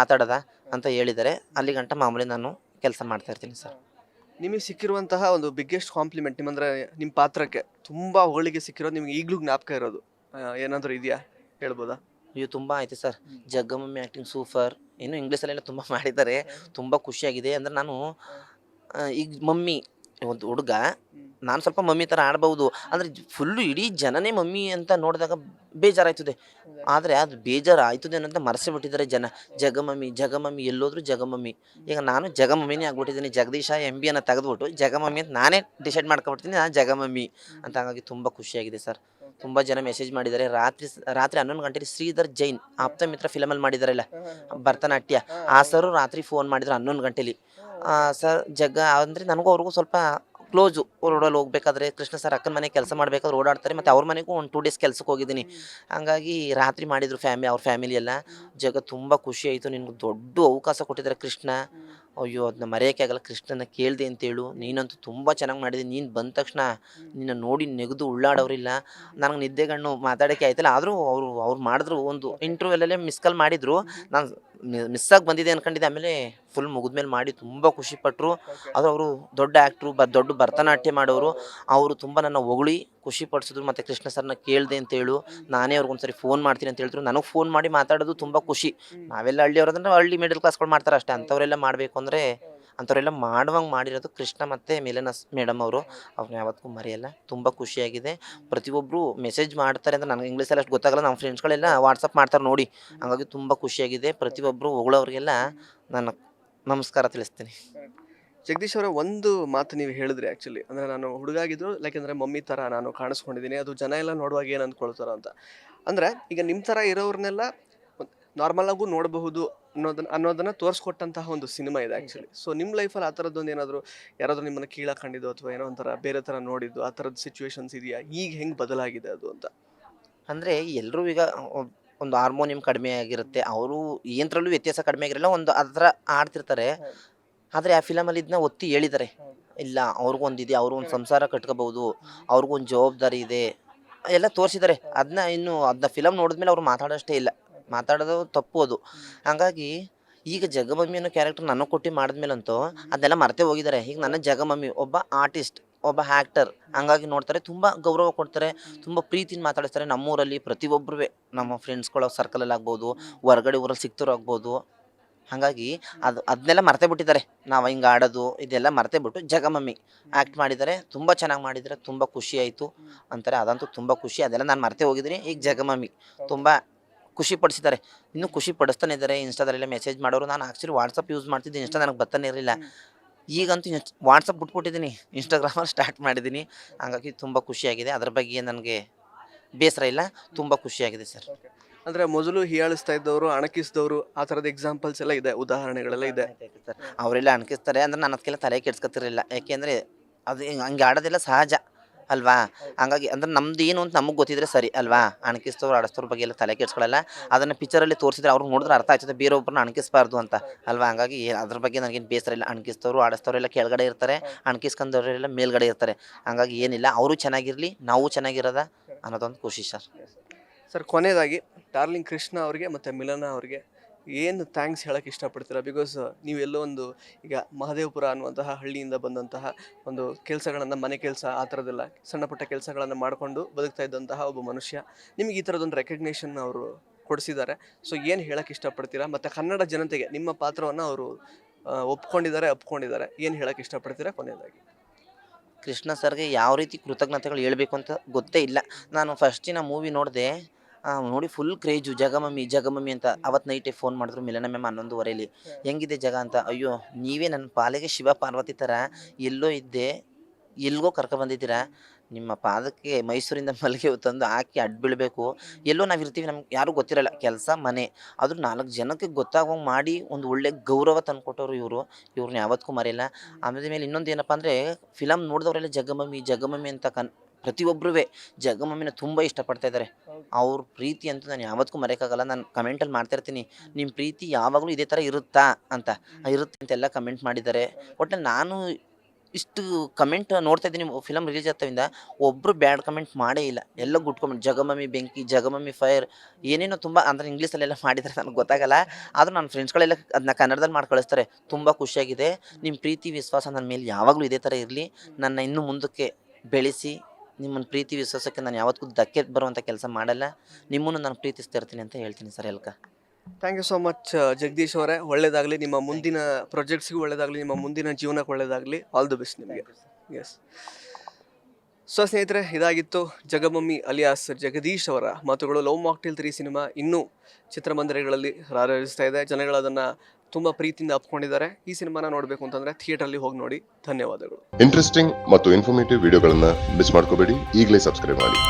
ಮಾತಾಡೋದ ಅಂತ ಹೇಳಿದ್ದಾರೆ. ಅಲ್ಲಿ ಗಂಟ ಮಾಮೂಲಿ ನಾನು ಕೆಲಸ ಮಾಡ್ತಾ ಇರ್ತೀನಿ ಸರ್. ನಿಮಗೆ ಸಿಕ್ಕಿರುವಂತಹ ಒಂದು ಬಿಗ್ಗೆಸ್ಟ್ ಕಾಂಪ್ಲಿಮೆಂಟ್ ನಿಮ್ಮಂದ್ರೆ ನಿಮ್ಮ ಪಾತ್ರಕ್ಕೆ ತುಂಬ ಹೊಗಳಿಗೆ ಸಿಕ್ಕಿರೋದು ನಿಮ್ಗೆ ಈಗಲೂ ಜ್ಞಾಪಕ ಇರೋದು ಏನಾದರೂ ಇದೆಯಾ, ಹೇಳ್ಬೋದಾ? ಅಯ್ಯೋ, ತುಂಬ ಆಯ್ತು ಸರ್. ಜಗ್ಗಮಮ್ಮಿ acting super. ಇನ್ನು ಇಂಗ್ಲೀಷಲ್ಲೆಲ್ಲ ತುಂಬ ಮಾಡಿದ್ದಾರೆ. ತುಂಬ ಖುಷಿಯಾಗಿದೆ. ಅಂದರೆ ನಾನು ಈಗ ಮಮ್ಮಿ ಒಂದು ಹುಡುಗ, ನಾನು ಸ್ವಲ್ಪ ಮಮ್ಮಿ ಥರ ಆಡ್ಬೋದು. ಅಂದರೆ ಫುಲ್ಲು ಇಡೀ ಜನನೇ ಮಮ್ಮಿ ಅಂತ ನೋಡಿದಾಗ ಬೇಜಾರಾಯ್ತದೆ. ಆದರೆ ಅದು ಬೇಜಾರು ಆಯ್ತದೆ ಅನ್ನೋಂತ ಮರೆಸಿ ಬಿಟ್ಟಿದ್ದಾರೆ ಜನ. ಜಗಮಮ್ಮಿ ಎಲ್ಲೋದ್ರೂ ಜಗಮಮ್ಮಿ. ಈಗ ನಾನು ಜಗಮಮ್ಮಿನೇ ಆಗ್ಬಿಟ್ಟಿದ್ದೀನಿ. ಜಗದೀಶ MB ಅನ್ನ ತೆಗೆದ್ಬಿಟ್ಟು ಜಗಮಮ್ಮಿ ಅಂತ ನಾನೇ ಡಿಸೈಡ್ ಮಾಡ್ಕೊಬಿಡ್ತೀನಿ, ನಾನು ಜಗಮಮ್ಮಿ ಅಂತ. ಹಾಗಾಗಿ ತುಂಬ ಖುಷಿಯಾಗಿದೆ ಸರ್. ತುಂಬ ಜನ ಮೆಸೇಜ್ ಮಾಡಿದ್ದಾರೆ. ರಾತ್ರಿ 11 ಗಂಟೆಗೆ ಶ್ರೀಧರ್ ಜೈನ್ ಆಪ್ತ ಮಿತ್ರ ಫಿಲಮಲ್ಲಿ ಮಾಡಿದಾರಲ್ಲ ಭರತನಾಟ್ಯ, ಆ ಸರು ರಾತ್ರಿ ಫೋನ್ ಮಾಡಿದ್ರು 11 ಗಂಟೆಲಿ. ಸರ್ ಅಂದರೆ ನನಗೂ ಅವ್ರಿಗೂ ಸ್ವಲ್ಪ ಕ್ಲೋಸು. ರೋಡಲ್ಲಿ ಹೋಗ್ಬೇಕಾದ್ರೆ ಕೃಷ್ಣ ಸರ್ ಅಕ್ಕನ ಮನೆ ಕೆಲಸ ಮಾಡಬೇಕಾದ್ರೆ ಓಡಾಡ್ತಾರೆ, ಮತ್ತು ಅವ್ರ ಮನೆಗೂ ಒಂದು 2 ಡೇಸ್ ಕೆಲಸಕ್ಕೆ ಹೋಗಿದ್ದೀನಿ. ಹಾಗಾಗಿ ರಾತ್ರಿ ಮಾಡಿದರು ಅವ್ರ ಫ್ಯಾಮಿಲಿ ಎಲ್ಲ. ತುಂಬ ಖುಷಿ ಆಯಿತು. ನಿನ್ಗೆ ದೊಡ್ಡ ಅವಕಾಶ ಕೊಟ್ಟಿದ್ದಾರೆ ಕೃಷ್ಣ. ಅಯ್ಯೋ, ಅದನ್ನ ಮರೆಯೋಕ್ಕೆ ಆಗಲ್ಲ. ಕೃಷ್ಣನ ಕೇಳಿದೆ ಅಂತೇಳು, ನೀನಂತೂ ತುಂಬ ಚೆನ್ನಾಗಿ ಮಾಡಿದ್ದೀನಿ. ನೀನು ಬಂದ ತಕ್ಷಣ ನಿನ್ನ ನೋಡಿ ನೆಗೆದು ಉಳ್ಳಾಡೋರಿಲ್ಲ. ನನಗೆ ನಿದ್ದೆಗಣ್ಣು ಮಾತಾಡೋಕ್ಕೆ ಆಯ್ತಲ್ಲ. ಆದರೂ ಅವ್ರು ಮಾಡಿದ್ರು. ಒಂದು ಇಂಟರ್ವ್ಯೂಲಲ್ಲೇ ಮಿಸ್ ಕಾಲ್ ಮಾಡಿದರು. ನಾನು ಮಿಸ್ಸಾಗಿ ಬಂದಿದೆ ಅಂದ್ಕೊಂಡಿದ್ದೆ. ಆಮೇಲೆ ಫುಲ್ ಮುಗಿದ್ಮೇಲೆ ಮಾಡಿ ತುಂಬ ಖುಷಿಪಟ್ಟರು. ಅದು ಅವರು ದೊಡ್ಡ ಆ್ಯಕ್ಟ್ರು, ದೊಡ್ಡ ಭರತನಾಟ್ಯ ಮಾಡೋರು. ಅವರು ತುಂಬ ನನ್ನ ಹೊಗಳಿ ಖುಷಿಪಡಿಸಿದ್ರು. ಮತ್ತು ಕೃಷ್ಣ ಸರ್ನ ಕೇಳಿದೆ ಅಂತೇಳು, ನಾನೇ ಅವ್ರಿಗೊಂದ್ಸರಿ ಫೋನ್ ಮಾಡ್ತೀನಿ ಅಂತ ಹೇಳಿದ್ರು. ನನಗೆ ಫೋನ್ ಮಾಡಿ ಮಾತಾಡೋದು ತುಂಬ ಖುಷಿ. ನಾವೆಲ್ಲ ಹಳ್ಳಿಯವ್ರಂದ್ರೆ ಹಳ್ಳಿ ಮಿಡಲ್ ಕ್ಲಾಸ್ಗಳು ಮಾಡ್ತಾರೆ ಅಷ್ಟೇ. ಅಂಥವರೆಲ್ಲ ಮಾಡಬೇಕು ಅಂದರೆ ಅಂಥವರೆಲ್ಲ ಮಾಡುವಂಗೆ ಮಾಡಿರೋದು ಕೃಷ್ಣ ಮತ್ತು ಮಿಲನ ಮೇಡಮ್ ಅವರು. ಅವ್ರನ್ನ ಯಾವತ್ತೂ ಮರೆಯಲ್ಲ. ತುಂಬ ಖುಷಿಯಾಗಿದೆ. ಪ್ರತಿಯೊಬ್ಬರು ಮೆಸೇಜ್ ಮಾಡ್ತಾರೆ ಅಂತ ನನಗೆ ಇಂಗ್ಲೀಷಲ್ಲಿ ಅಷ್ಟು ಗೊತ್ತಾಗಲ್ಲ. ನಮ್ಮ ಫ್ರೆಂಡ್ಸ್ಗಳೆಲ್ಲ ವಾಟ್ಸಪ್ ಮಾಡ್ತಾರೆ ನೋಡಿ. ಹಾಗಾಗಿ ತುಂಬ ಖುಷಿಯಾಗಿದೆ. ಪ್ರತಿಯೊಬ್ಬರು ಹೊಗಳವ್ರಿಗೆಲ್ಲ ನಾನು ನಮಸ್ಕಾರ ತಿಳಿಸ್ತೀನಿ. ಜಗದೀಶ್ ಅವರ ಒಂದು ಮಾತು ನೀವು ಹೇಳಿದ್ರಿ ಆ್ಯಕ್ಚುಲಿ, ಅಂದರೆ ನಾನು ಹುಡುಗಾಗಿದ್ರು ಯಾಕೆಂದರೆ ಮಮ್ಮಿ ಥರ ನಾನು ಕಾಣಿಸ್ಕೊಂಡಿದ್ದೀನಿ, ಅದು ಜನ ಎಲ್ಲ ನೋಡುವಾಗ ಏನು ಅಂದ್ಕೊಳ್ತಾರೋ ಅಂತ. ಅಂದರೆ ಈಗ ನಿಮ್ಮ ಥರ ಇರೋರನ್ನೆಲ್ಲ ನಾರ್ಮಲಾಗೂ ನೋಡಬಹುದು ಅನ್ನೋದನ್ನು ತೋರಿಸ್ಕೊಟ್ಟಂತಹ ಒಂದು ಸಿನಿಮಾ ಇದೆ ಆ್ಯಕ್ಚುಲಿ. ಸೊ ನಿಮ್ಮ ಲೈಫಲ್ಲಿ ಆ ಥರದ್ದೊಂದು ಯಾರಾದರೂ ನಿಮ್ಮನ್ನು ಕೀಳಾಕೊಂಡಿದ್ದು ಅಥವಾ ಏನೋ ಒಂಥರ ಬೇರೆ ಥರ ನೋಡಿದ್ದು ಆ ಥರದ್ದು ಸಿಚುವೇಶನ್ಸ್ ಇದೆಯಾ? ಈಗ ಹೆಂಗೆ ಬದಲಾಗಿದೆ ಅದು ಅಂತ? ಅಂದರೆ ಎಲ್ಲರೂ ಈಗ ಒಂದು ಹಾರ್ಮೋನಿಯಂ ಕಡಿಮೆ ಆಗಿರುತ್ತೆ, ಅವರು ಏನರಲ್ಲೂ ವ್ಯತ್ಯಾಸ ಕಡಿಮೆ ಆಗಿರಲ್ಲ, ಒಂದು ಅದರ ಆಡ್ತಿರ್ತಾರೆ. ಆದರೆ ಆ ಫಿಲಮಲ್ಲಿ ಇದನ್ನ ಒತ್ತಿ ಹೇಳಿದ್ದಾರೆ, ಇಲ್ಲ ಅವ್ರಿಗೊಂದಿದೆ, ಅವ್ರಿಗೊಂದು ಸಂಸಾರ ಕಟ್ಕೋಬಹುದು, ಅವ್ರಿಗೊಂದು ಜವಾಬ್ದಾರಿ ಇದೆ ಎಲ್ಲ ತೋರಿಸಿದ್ದಾರೆ. ಅದನ್ನ ಫಿಲಮ್ ನೋಡಿದ್ಮೇಲೆ ಅವ್ರು ಮಾತಾಡೋಷ್ಟೇ ಇಲ್ಲ, ಮಾತಾಡೋದು ತಪ್ಪು ಅದು. ಹಾಗಾಗಿ ಈಗ ಜಗಮಮ್ಮಿ ಅನ್ನೋ ಕ್ಯಾರೆಕ್ಟರ್ ನನಗೆ ಕೊಟ್ಟು ಮಾಡಿದ್ಮೇಲಂತೂ ಅದನ್ನೆಲ್ಲ ಮರೆತೇ ಹೋಗಿದ್ದಾರೆ. ಈಗ ನನ್ನ ಜಗಮಮ್ಮಿ ಒಬ್ಬ ಆರ್ಟಿಸ್ಟ್, ಒಬ್ಬ ಆ್ಯಕ್ಟರ್, ಹಂಗಾಗಿ ನೋಡ್ತಾರೆ, ತುಂಬ ಗೌರವ ಕೊಡ್ತಾರೆ, ತುಂಬ ಪ್ರೀತಿನ ಮಾತಾಡಿಸ್ತಾರೆ. ನಮ್ಮೂರಲ್ಲಿ ಪ್ರತಿಯೊಬ್ಬರೂ ನಮ್ಮ ಫ್ರೆಂಡ್ಸ್ಗಳ ಸರ್ಕಲಲ್ಲಿ ಆಗ್ಬೋದು, ಹೊರಗಡೆ ಊರಲ್ಲಿ ಸಿಗ್ತಾರೋ ಆಗ್ಬೋದು. ಹಾಗಾಗಿ ಅದನ್ನೆಲ್ಲ ಮರ್ತೇ ಬಿಟ್ಟಿದ್ದಾರೆ. ನಾವು ಹಿಂಗೆ ಆಡೋದು ಇದೆಲ್ಲ ಮರ್ತೇ ಬಿಟ್ಟು ಜಗಮಮ್ಮಿ ಆ್ಯಕ್ಟ್ ಮಾಡಿದ್ದಾರೆ, ತುಂಬ ಚೆನ್ನಾಗಿ ಮಾಡಿದ್ದಾರೆ, ತುಂಬ ಖುಷಿ ಆಯಿತು ಅಂತಾರೆ. ಅದಂತೂ ತುಂಬ ಖುಷಿ. ಅದೆಲ್ಲ ನಾನು ಮರ್ತೇ ಹೋಗಿದ್ದೀನಿ. ಈಗ ಜಗಮಮ್ಮಿ ತುಂಬ ಖುಷಿ ಪಡಿಸಿದ್ದಾರೆ, ಇನ್ನೂ ಖುಷಿ ಪಡಿಸ್ತಾನೆ ಇದ್ದಾರೆ. ಇನ್ಸ್ಟಾದಲ್ಲೆಲ್ಲ ಮೆಸೇಜ್ ಮಾಡೋರು. ನಾನು ಆ್ಯಕ್ಚುಲಿ ವಾಟ್ಸಪ್ ಯೂಸ್ ಮಾಡ್ತಿದ್ದೆ, ಇನ್ಸ್ಟಾ ನನಗೆ ಬರ್ತಾನೆ ಇರಲಿಲ್ಲ. ಈಗಂತೂ ವಾಟ್ಸಪ್ ಬಿಟ್ಬಿಟ್ಟಿದ್ದೀನಿ, ಇನ್ಸ್ಟಾಗ್ರಾಮಲ್ಲಿ ಸ್ಟಾರ್ಟ್ ಮಾಡಿದ್ದೀನಿ. ಹಾಗಾಗಿ ತುಂಬ ಖುಷಿಯಾಗಿದೆ. ಅದ್ರ ಬಗ್ಗೆ ನನಗೆ ಬೇಸರ ಇಲ್ಲ, ತುಂಬ ಖುಷಿಯಾಗಿದೆ ಸರ್. ಅಂದರೆ ಮೊದಲು ಹೀಯಾಳಿಸ್ತಾ ಇದ್ದವರು, ಅಣಕಿಸಿದವರು, ಆ ಥರದ ಎಕ್ಸಾಂಪಲ್ಸ್ ಎಲ್ಲ ಇದೆ, ಉದಾಹರಣೆಗಳೆಲ್ಲ ಇದೆ. ಅವರೆಲ್ಲ ಅಣಕಿಸ್ತಾರೆ ಅಂದರೆ ನಾನು ಅದಕ್ಕೆಲ್ಲ ತಲೆ ಕೆಡ್ಸ್ಕೊತಿರಲಿಲ್ಲ. ಯಾಕೆಂದರೆ ಅದು ಹಂಗೆ ಆಡೋದೆಲ್ಲ ಸಹಜ ಅಲ್ವಾ. ಹಂಗಾಗಿ ಅಂದ್ರೆ ನಮ್ದು ಏನು ಅಂತ ನಮಗೆ ಗೊತ್ತಿದ್ರೆ ಸರಿ ಅಲ್ವಾ. ಅಣಕಿಸ್ತವ್ರು ಆಡಿಸ್ತವ್ರ ಬಗ್ಗೆ ಎಲ್ಲ ತಲೆ ಕೆಡ್ಸ್ಕೊಳ್ಳಲ್ಲ. ಅದನ್ನು ಪಿಕ್ಚರಲ್ಲಿ ತೋರಿಸಿದ್ರೆ ಅವ್ರಿಗೆ ನೋಡಿದ್ರೆ ಅರ್ಥ ಆಗ್ತದೆ ಬೇರೊಬ್ಬರನ್ನ ಅಣಕಿಸ್ಬಾರ್ದು ಅಂತ ಅಲ್ವಾ. ಹಂಗಾಗಿ ಅದ್ರ ಬಗ್ಗೆ ನನಗೇನು ಬೇಸರ ಇಲ್ಲ. ಅಣಕಿಸ್ತವ್ರು ಆಡಿಸ್ತವ್ರೆಲ್ಲ ಕೆಳಗಡೆ ಇರ್ತಾರೆ, ಅಣಕಿಸ್ಕೊಂಡವರೆಲ್ಲ ಮೇಲ್ಗಡೆ ಇರ್ತಾರೆ. ಹಂಗಾಗಿ ಏನಿಲ್ಲ, ಅವರು ಚೆನ್ನಾಗಿರಲಿ, ನಾವು ಚೆನ್ನಾಗಿರೋದ ಅನ್ನೋದೊಂದು ಖುಷಿ ಸರ್. ಸರ್, ಕೊನೆಯದಾಗಿ ಡಾರ್ಲಿಂಗ್ ಕೃಷ್ಣ ಅವ್ರಿಗೆ ಮತ್ತು ಮಿಲನ ಅವ್ರಿಗೆ ಏನು ಥ್ಯಾಂಕ್ಸ್ ಹೇಳೋಕ್ಕೆ ಇಷ್ಟಪಡ್ತೀರಾ? ಬಿಕಾಸ್ ನೀವೆಲ್ಲೋ ಒಂದು ಈಗ ಮಹದೇವಪುರ ಅನ್ನುವಂತಹ ಹಳ್ಳಿಯಿಂದ ಬಂದಂತಹ ಒಂದು ಕೆಲಸಗಳನ್ನು, ಮನೆ ಕೆಲಸ ಆ ಥರದ್ದೆಲ್ಲ ಸಣ್ಣ ಪುಟ್ಟ ಕೆಲಸಗಳನ್ನು ಮಾಡಿಕೊಂಡು ಬದುಕ್ತಾ ಇದ್ದಂತಹ ಒಬ್ಬ ಮನುಷ್ಯ, ನಿಮಗೆ ಈ ಥರದೊಂದು ರೆಕಗ್ನೇಷನ್ ಅವರು ಕೊಡಿಸಿದ್ದಾರೆ. ಸೊ ಏನು ಹೇಳೋಕ್ಕೆ ಇಷ್ಟಪಡ್ತೀರಾ? ಮತ್ತು ಕನ್ನಡ ಜನತೆಗೆ ನಿಮ್ಮ ಪಾತ್ರವನ್ನು ಅವರು ಒಪ್ಕೊಂಡಿದ್ದಾರೆ, ಏನು ಹೇಳೋಕ್ಕೆ ಇಷ್ಟಪಡ್ತೀರಾ ಕೊನೆಯದಾಗಿ? ಕೃಷ್ಣ ಸರ್ಗೆ ಯಾವ ರೀತಿ ಕೃತಜ್ಞತೆಗಳು ಹೇಳಬೇಕು ಅಂತ ಗೊತ್ತೇ ಇಲ್ಲ. ನಾನು ಫಸ್ಟಿನ ಮೂವಿ ನೋಡಿದೆ, ನೋಡಿ ಫುಲ್ ಕ್ರೇಜು ಜಗಮಮ್ಮಿ ಅಂತ. ಅವತ್ತು ನೈಟೇ ಫೋನ್ ಮಾಡಿದ್ರು ಮಿಲನ ಮ್ಯಾಮ್ 11:15 ಹೆಂಗಿದೆ ಜಗ ಅಂತ. ಅಯ್ಯೋ ನೀವೇ ನನ್ನ ಪಾಲಿಗೆ ಶಿವ ಪಾರ್ವತಿ ಥರ, ಎಲ್ಲೋ ಇದ್ದೆ ಎಲ್ಗೋ ಕರ್ಕೊಬಂದಿದ್ದೀರಾ, ನಿಮ್ಮ ಪಾದಕ್ಕೆ ಮೈಸೂರಿಂದ ಮಲ್ಲಿಗೆ ತಂದು ಹಾಕಿ ಅಡ್ಬೀಳಬೇಕು. ಎಲ್ಲೋ ನಾವು ಇರ್ತೀವಿ, ನಮ್ಗೆ ಯಾರೂ ಗೊತ್ತಿರಲ್ಲ, ಕೆಲಸ ಮನೆ, ಆದರೂ 4 ಜನಕ್ಕೆ ಗೊತ್ತಾಗೋಂಗೆ ಮಾಡಿ ಒಂದು ಒಳ್ಳೆ ಗೌರವ ತಂದುಕೊಟ್ಟವರು ಇವ್ರನ್ನ ಯಾವತ್ತೂ ಮರೆಯಲ್ಲ. ಆಮೇಲೆ ಇನ್ನೊಂದು ಏನಪ್ಪ ಅಂದರೆ, ಫಿಲಮ್ ನೋಡಿದವರೆಲ್ಲ ಜಗಮಮ್ಮಿ ಅಂತ ಪ್ರತಿಯೊಬ್ಬರೂ ಜಗಮಮ್ಮಿನ ತುಂಬ ಇಷ್ಟಪಡ್ತಾ ಇದ್ದಾರೆ. ಅವ್ರ ಪ್ರೀತಿ ಅಂತೂ ನಾನು ಯಾವತ್ತೂ ಮರೆಯೋಕ್ಕಾಗಲ್ಲ. ನಾನು ಕಮೆಂಟಲ್ಲಿ ಮಾಡ್ತಾಯಿರ್ತೀನಿ, ನಿಮ್ಮ ಪ್ರೀತಿ ಯಾವಾಗಲೂ ಇದೇ ಥರ ಇರುತ್ತಾ ಅಂತ. ಇರುತ್ತೆ ಅಂತೆಲ್ಲ ಕಮೆಂಟ್ ಮಾಡಿದ್ದಾರೆ. ಒಟ್ಟು ನಾನು ಇಷ್ಟು ಕಮೆಂಟ್ ನೋಡ್ತಾ ಇದ್ದೀನಿ ಫಿಲಮ್ ರಿಲೀಸ್ ಆಗ್ತಾವಿಂದ, ಒಬ್ಬರು ಬ್ಯಾಡ್ ಕಮೆಂಟ್ ಮಾಡೇ ಇಲ್ಲ. ಎಲ್ಲ ಗುಡ್ ಕಮೆಂಟ್, ಜಗಮಮ್ಮಿ ಬೆಂಕಿ, ಜಗಮಮ್ಮಿ ಫೈರ್, ಏನೇನೋ ತುಂಬ ಅಂದರೆ ಇಂಗ್ಲೀಷಲ್ಲೆಲ್ಲ ಮಾಡಿದರೆ ನನಗೆ ಗೊತ್ತಾಗಲ್ಲ. ಆದರೂ ನನ್ನ ಫ್ರೆಂಡ್ಸ್ಗಳೆಲ್ಲ ಅದನ್ನ ಕನ್ನಡದಲ್ಲಿ ಮಾಡಿ ಕಳಿಸ್ತಾರೆ. ತುಂಬ ಖುಷಿಯಾಗಿದೆ. ನಿಮ್ಮ ಪ್ರೀತಿ ವಿಶ್ವಾಸ ನನ್ನ ಮೇಲೆ ಯಾವಾಗಲೂ ಇದೇ ಥರ ಇರಲಿ. ನನ್ನ ಇನ್ನೂ ಮುಂದಕ್ಕೆ ಬೆಳೆಸಿ, ನಿಮ್ಮನ್ನು ಪ್ರೀತಿ ವಿಶ್ವಾಸಕ್ಕೆ ನಾನು ಯಾವತ್ತೂ ಧಕ್ಕೆ ಬರುವಂಥ ಕೆಲಸ ಮಾಡಲ್ಲ. ನಿಮ್ಮನ್ನು ನಾನು ಪ್ರೀತಿಸ್ತಾ ಇರ್ತೀನಿ ಅಂತ ಹೇಳ್ತೀನಿ ಸರ್. ಎಲ್ಕ thank you so much Jagadish ಅವರೇ. ಒಳ್ಳೆಯದಾಗಲಿ, ನಿಮ್ಮ ಮುಂದಿನ ಪ್ರಾಜೆಕ್ಟ್ಸ್ಗೂ ಒಳ್ಳೆಯದಾಗಲಿ, ನಿಮ್ಮ ಮುಂದಿನ ಜೀವನಕ್ಕೆ ಒಳ್ಳೆಯದಾಗಲಿ. ಆಲ್ ದಿ ಬೆಸ್ಟ್ ನಿಮಗೆ. ಎಸ್. ಸೊ ಸ್ನೇಹಿತರೆ, ಇದಾಗಿತ್ತು ಜಗಮಮ್ಮಿ ಅಲಿಯಾಸ್ ಜಗದೀಶ್ ಅವರ ಮಾತುಗಳು. ಲವ್ ಮಾಕ್ಟೇಲ್ 3 ಸಿನಿಮಾ ಇನ್ನೂ ಚಿತ್ರಮಂದಿರಗಳಲ್ಲಿ ರಾರಾಜಿಸ್ತಾ ಇದೆ. ಜನಗಳು ಅದನ್ನು ತುಂಬ ಪ್ರೀತಿಯಿಂದ ಅಪ್ಕೊಂಡಿದ್ದಾರೆ. ಈ ಸಿನಿಮಾನ ನೋಡಬೇಕು ಅಂತಂದರೆ ಥಿಯೇಟ್ರಲ್ಲಿ ಹೋಗಿ ನೋಡಿ. ಧನ್ಯವಾದಗಳು. ಇಂಟ್ರೆಸ್ಟಿಂಗ್ ಮತ್ತು ಇನ್ಫಾರ್ಮೇಟಿವ್ ವಿಡಿಯೋಗಳನ್ನು ಮಿಸ್ ಮಾಡ್ಕೋಬೇಡಿ. ಈಗಲೇ ಸಬ್ಸ್ಕ್ರೈಬ್ ಮಾಡಿ.